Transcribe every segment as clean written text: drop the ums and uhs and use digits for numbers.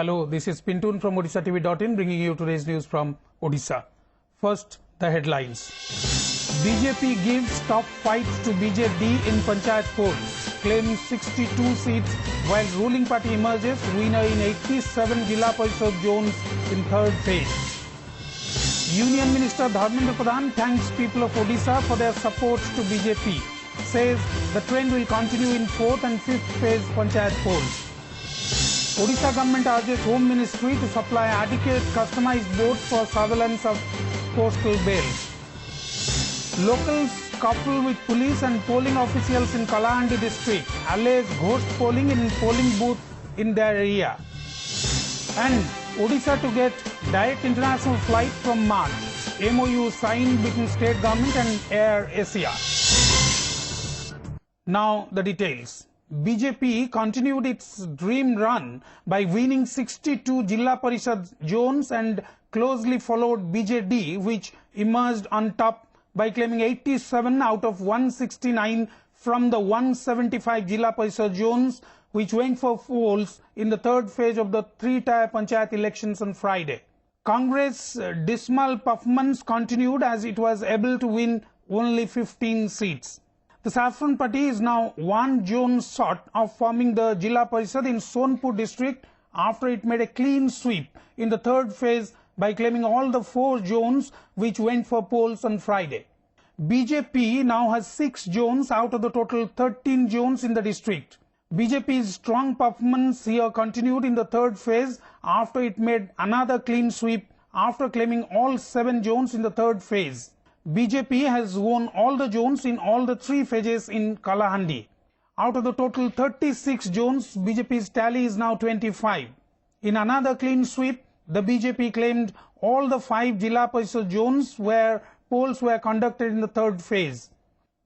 Hello, this is Pintun from OdishaTV.in bringing you today's news from Odisha. First, the headlines. BJP gives top fight to BJD in Panchayat polls, claims 62 seats while ruling party emerges winner in 87 Jilla Parishad zones in third phase. Union Minister Dharmendra Pradhan thanks people of Odisha for their support to BJP, says the trend will continue in fourth and fifth phase Panchayat polls. Odisha government urges Home Ministry to supply adequate customized boats for surveillance of coastal belts. Locals couple with police and polling officials in Kalahandi district allege ghost polling in polling booth in their area. And Odisha to get direct international flight from March. MOU signed between state government and Air Asia. Now the details. BJP continued its dream run by winning 62 Jilla Parishad zones and closely followed BJD, which emerged on top by claiming 87 out of 169 from the 175 Jilla Parishad zones, which went for polls in the third phase of the three-tier Panchayat elections on Friday. Congress' dismal performance continued as it was able to win only 15 seats. The Saffron Party is now one zone short of forming the Jilla Parishad in Sonpur district after it made a clean sweep in the third phase by claiming all the 4 zones which went for polls on Friday. BJP now has 6 zones out of the total 13 zones in the district. BJP's strong performance here continued in the third phase after it made another clean sweep after claiming all 7 zones in the third phase. BJP has won all the zones in all the 3 phases in Kalahandi. Out of the total 36 zones, BJP's tally is now 25. In another clean sweep, the BJP claimed all the 5 Jilla Parishad zones where polls were conducted in the third phase.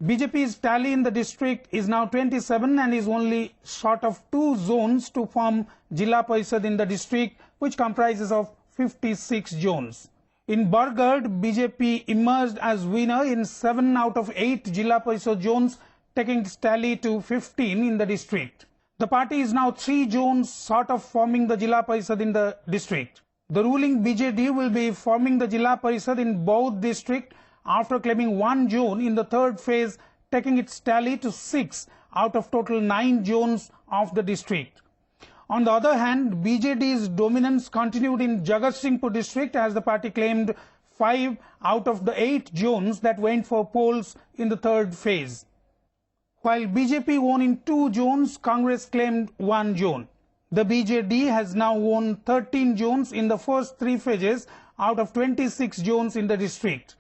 BJP's tally in the district is now 27 and is only short of 2 zones to form Jilla Parishad in the district, which comprises of 56 zones. In Bargarh, BJP emerged as winner in 7 out of 8 Jilla Parishad zones, taking its tally to 15 in the district. The party is now 3 zones short of forming the Jilla Parishad in the district. The ruling BJD will be forming the Jilla Parishad in both district after claiming 1 zone in the third phase, taking its tally to 6 out of total 9 zones of the district. On the other hand, BJD's dominance continued in Jagatsinghpur district as the party claimed 5 out of the 8 zones that went for polls in the third phase. While BJP won in 2 zones, Congress claimed 1 zone. The BJD has now won 13 zones in the first 3 phases out of 26 zones in the district.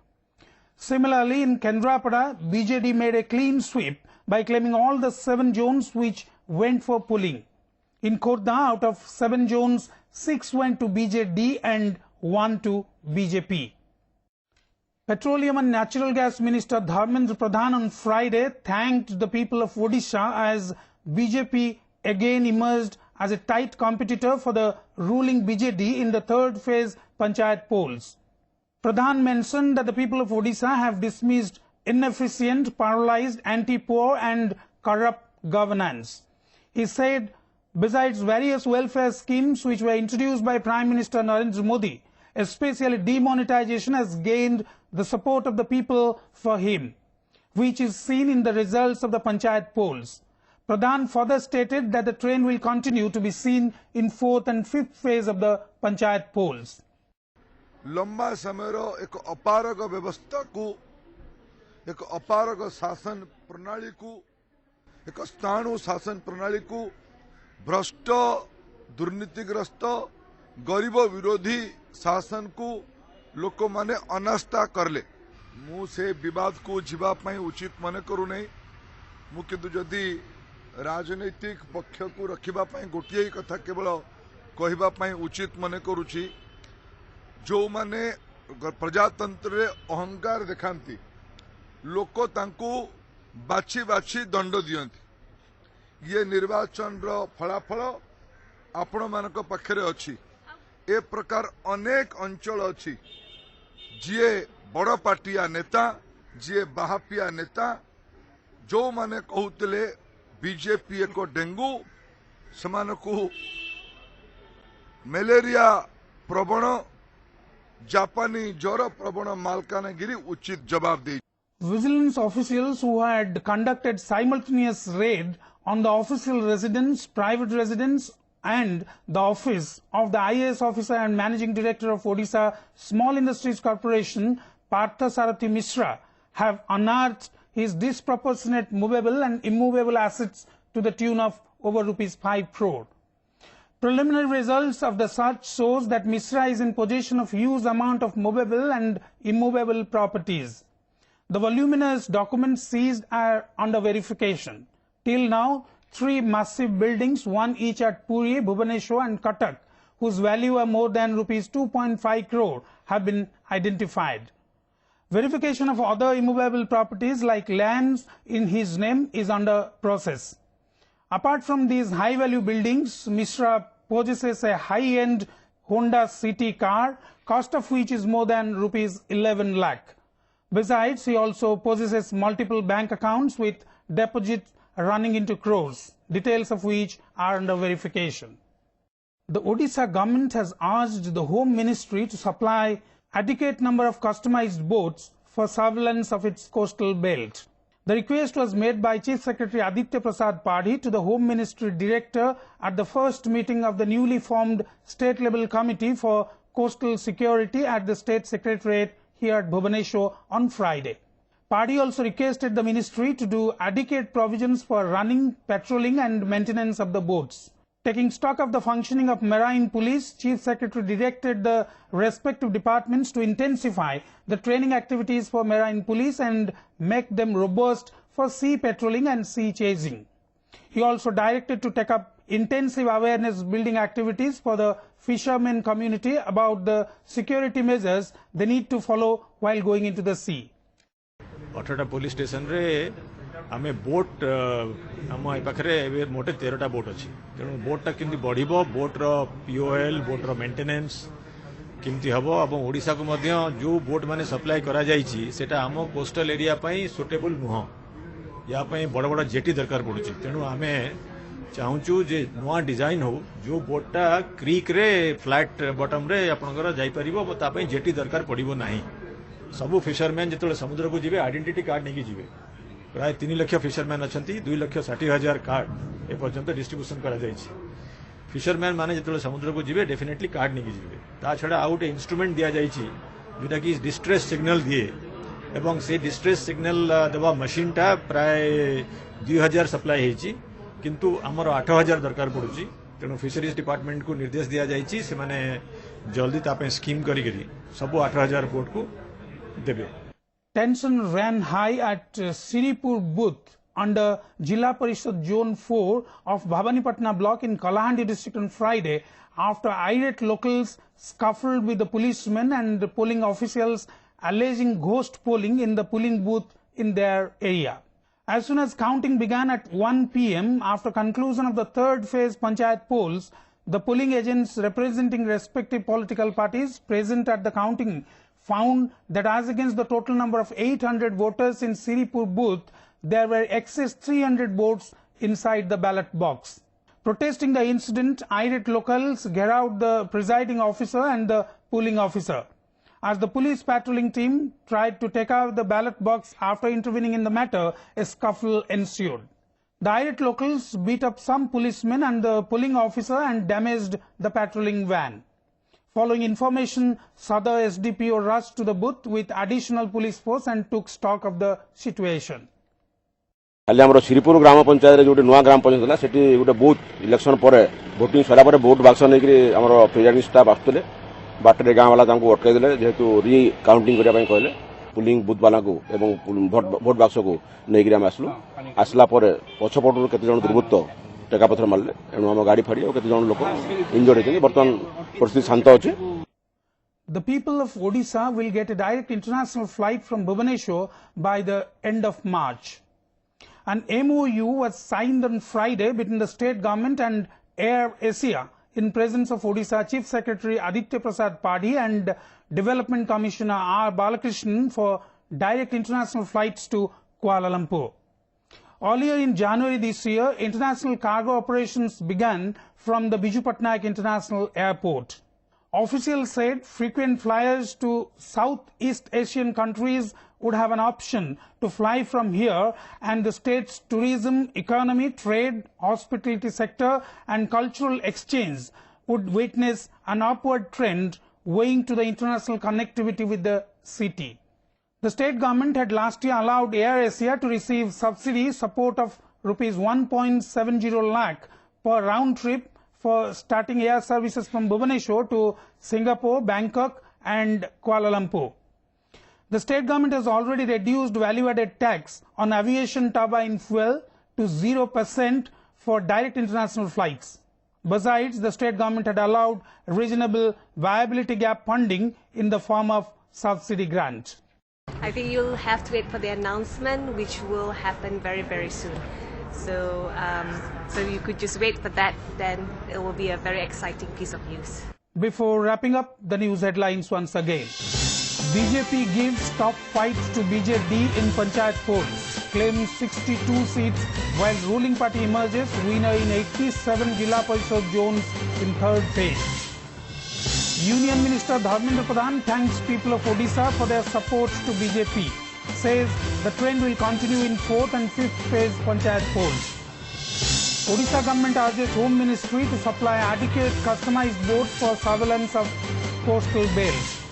Similarly, in Kendrapada, BJD made a clean sweep by claiming all the 7 zones which went for polling. In Khordha, out of 7 zones, 6 went to BJD and 1 to BJP. Petroleum and Natural Gas Minister Dharmendra Pradhan on Friday thanked the people of Odisha as BJP again emerged as a tight competitor for the ruling BJD in the third phase Panchayat polls. Pradhan mentioned that the people of Odisha have dismissed inefficient, paralyzed, anti-poor and corrupt governance. He said, besides various welfare schemes which were introduced by Prime Minister Narendra Modi, especially demonetization has gained the support of the people for him, which is seen in the results of the Panchayat polls. Pradhan further stated that the trend will continue to be seen in fourth and fifth phase of the Panchayat polls. लंबा समय एक अपारग व्यवस्था को एक अपारग शासन प्रणाली को एक स्थाणु शासन प्रणाली को भ्रष्ट दुर्नीतिग्रस्त गरीब विरोधी शासन को लोक माने अनास्था करले मु से विवाद को जीवा पाई उचित मन करू नहीं मु किंतु जदि राजनैतिक पक्ष को रखिबा पाई गोटिए कथा केवल कहिबा पाई उचित मन करूची जो माने प्रजातंत्र रे अहंकार देखांती लोक तांको बाछी बाछी दंड दियंती ये निर्वाचन रो फलाफल आपण मानक पाखरे अछि ए प्रकार अनेक अंचल अछि जिए बड़ पार्टिया नेता जिए बाहापिया नेता जो माने कहूतले बीजेपी एक डेंगू समानकु मलेरिया प्रवण जापानी ज्वर प्रवण मालकानगिरी उचित जवाब दे। Vigilance officials who had conducted simultaneous raid on the official residence, private residence and the office of the IAS officer and managing director of Odisha Small Industries Corporation, Partha Sarathi Mishra, have unearthed his disproportionate movable and immovable assets to the tune of over ₹5 crore. Preliminary results of the search shows that Mishra is in possession of huge amount of movable and immovable properties. The voluminous documents seized are under verification. Till now, 3 massive buildings, one each at Puri, Bhubaneswar and Cuttack, whose value are more than ₹2.5 crore, have been identified. Verification of other immovable properties like lands in his name is under process. Apart from these high-value buildings, Mishra possesses a high-end Honda City car, cost of which is more than ₹11 lakh. Besides, he also possesses multiple bank accounts with deposits running into crores, details of which are under verification. The Odisha government has urged the Home Ministry to supply adequate number of customized boats for surveillance of its coastal belt. The request was made by Chief Secretary Aditya Prasad Padhi to the Home Ministry Director at the first meeting of the newly formed state-level committee for coastal security at the State Secretariat here at Bhubaneswar on Friday. Padhi also requested the ministry to do adequate provisions for running, patrolling and maintenance of the boats. Taking stock of the functioning of Marine Police, Chief Secretary directed the respective departments to intensify the training activities for Marine Police and make them robust for sea patrolling and sea chasing. He also directed to take up intensive awareness building activities for the fishermen community about the security measures they need to follow while going into the sea. 18टा police station रे आमे boat आम ए पाखे मोटे 13टा boat अच्छी तेणु बोटा केमती बढ़िबो बोट रो पीओएल बोट रो मेंटेनेंस केमती हबो एवं ओडिशा को मध्य जो बोट माने सप्लाई करा जाईची सेटा आम कोस्टल एरिया पई सुटेबल नुह या पई बड़ बड़ जेटी दरकार पड़ुची तेणु आमे चाहूचु जे नुआ डिजाइन हो जो बोटा क्रीक रे फ्लैट बॉटम रे आपनकर जाई परिबो ता पई जेटी दरकार पड़िबो नाही सबु फिशरमैन जिते समुद्र को जीवे आइडेंटिटी कार्ड नहीं जीवे प्राय 3 लाख फिशरमैन अच्छा 2,60,000 कार्ड ए पर्यंत डिस्ट्रीब्यूशन करा जायछि फिशरमैन माने जिते समुद्र को जीवे डेफिनेटली कार्ड नहीं जीवे ता छड़ा आउट इंस्ट्रूमेंट दिया जायछि जोटा कि डिस्ट्रेस सिग्नल दिए एवं से डिस्ट्रेस सिग्नल देवा मशीन टा प्राय 2000 सप्लाई हेछि किंतु हमर 8000 दरकार पड़ुछि तेणु फिशरीज डिपार्टमेंट को निर्देश दिया जायछि से माने जल्दी तापे स्कीम करी सब 8000 बोट को देबे. Tension ran high at Siripur booth under Jilla Parishad Zone 4 of Bhabanipatna block in Kalahandi district on Friday after irate locals scuffled with the policemen and the polling officials alleging ghost polling in the polling booth in their area. As soon as counting began at 1 p.m. after conclusion of the third phase Panchayat polls, the polling agents representing respective political parties present at the counting found that as against the total number of 800 voters in Siripur booth, there were excess 300 votes inside the ballot box. Protesting the incident, irate locals geared the presiding officer and the polling officer. As the police patrolling team tried to take out the ballot box after intervening in the matter, a scuffle ensued. The irate locals beat up some policemen and the polling officer and damaged the patrolling van. Following information, Sadar SDPO rushed to the booth with additional police force and took stock of the situation. खाली आम श्रीपुर ग्राम पंचायत जो नुआ ग्राम पंचायत से गोटे booth election पर voting सरला vote box नहीं आम presiding staff आसुले water गाँव वाला अटकईदे जेहेतु रि काउंटिंग करने कहले पुलिंग बूथ वाला को भोट बाक्स को नहीं आम आसलु आसला पछपटू केते जन दुर्बृत्त टेका पथर मारे एणु आम गाड़ी फाड़ी और जन लोक इंजर्ड होती बर्तमान परिस्थिति शांत अच्छे. The people of Odisha will get a direct international flight from Bhubaneswar by the end of March. An MOU was signed on Friday between the state government and Air Asia in presence of Odisha Chief Secretary Aditya Prasad Padhi and Development Commissioner R. Balakrishnan for direct international flights to Kuala Lumpur. Earlier in January this year, international cargo operations began from the Biju Patnaik International Airport. Officials said frequent flyers to Southeast Asian countries would have an option to fly from here, and the state's tourism, economy, trade, hospitality sector and cultural exchange would witness an upward trend owing to the international connectivity with the city. The state government had last year allowed Air Asia to receive subsidy support of rupees 1.70 lakh per round trip for starting air services from Bhubaneswar to Singapore, Bangkok and Kuala Lumpur. The state government has already reduced value-added tax on aviation turbine fuel to 0% for direct international flights. Besides, the state government had allowed reasonable viability gap funding in the form of subsidy grant. I think you'll have to wait for the announcement, which will happen very, very soon. So you could just wait for that, then it will be a very exciting piece of news. Before wrapping up, the news headlines once again. BJP gives top fight to BJD in Panchayat polls, claims 62 seats while ruling party emerges winner in 87 Jilla Parishad zones in third phase. Union Minister Dharmendra Pradhan thanks people of Odisha for their support to BJP, says the trend will continue in 4th and 5th phase Panchayat polls. Odisha government urges Home Ministry to supply adequate customized boats for surveillance of coastal belts.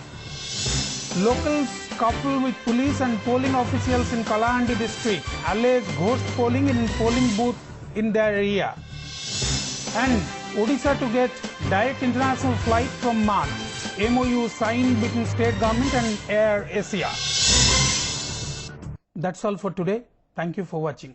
Locals couple with police and polling officials in Kalahandi district allege ghost polling in polling booth in their area. And Odisha to get direct international flight from March. MOU signed between state government and Air Asia. That's all for today. Thank you for watching.